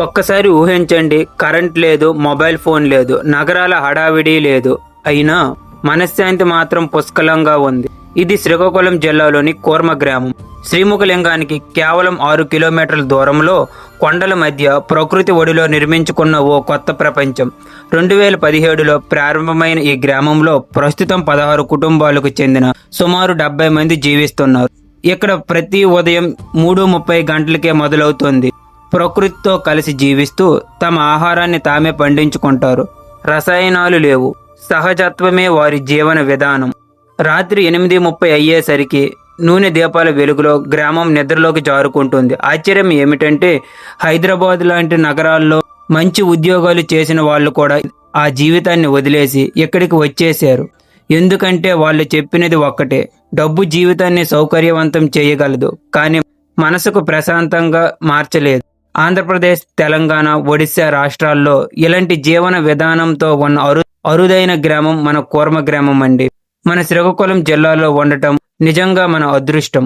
ఒక్కసారి ఊహించండి, కరెంట్ లేదు, మొబైల్ ఫోన్ లేదు, నగరాల హడావిడి లేదు, అయినా మనశ్శాంతి మాత్రం పుష్కలంగా ఉంది. ఇది శ్రీకాకుళం జిల్లాలోని కూర్మ గ్రామం. శ్రీముఖలింగానికి కేవలం 6 కిలోమీటర్ల దూరంలో కొండల మధ్య ప్రకృతి ఒడిలో నిర్మించుకున్న ఓ కొత్త ప్రపంచం. 2017లో ప్రారంభమైన ఈ గ్రామంలో ప్రస్తుతం 16 కుటుంబాలకు చెందిన సుమారు 70 మంది జీవిస్తున్నారు. ఇక్కడ ప్రతి ఉదయం 3:30 గంటలకే మొదలవుతుంది. ప్రకృతితో కలిసి జీవిస్తూ తమ ఆహారాన్ని తామే పండించుకుంటారు. రసాయనాలు లేవు, సహజత్వమే వారి జీవన విధానం. రాత్రి 8:30 అయ్యేసరికి నూనె దీపాల వెలుగులో గ్రామం నిద్రలోకి జారుకుంటుంది. ఆశ్చర్యం ఏమిటంటే హైదరాబాద్ లాంటి నగరాల్లో మంచి ఉద్యోగాలు చేసిన వాళ్ళు కూడా ఆ జీవితాన్ని వదిలేసి ఇక్కడికి వచ్చేసారు. ఎందుకంటే వాళ్ళు చెప్పినది ఒక్కటే: డబ్బు జీవితాన్ని సౌకర్యవంతం చేయగలదు, కానీ మనసుకు ప్రశాంతంగా మార్చలేదు. ఆంధ్రప్రదేశ్, తెలంగాణ, ఒడిశా రాష్ట్రాల్లో ఇలాంటి జీవన విధానంతో ఉన్న అరుదైన గ్రామం మన కూర్మ గ్రామం అండి. మన శ్రీకాకుళం జిల్లాలో ఉండటం నిజంగా మన అదృష్టం.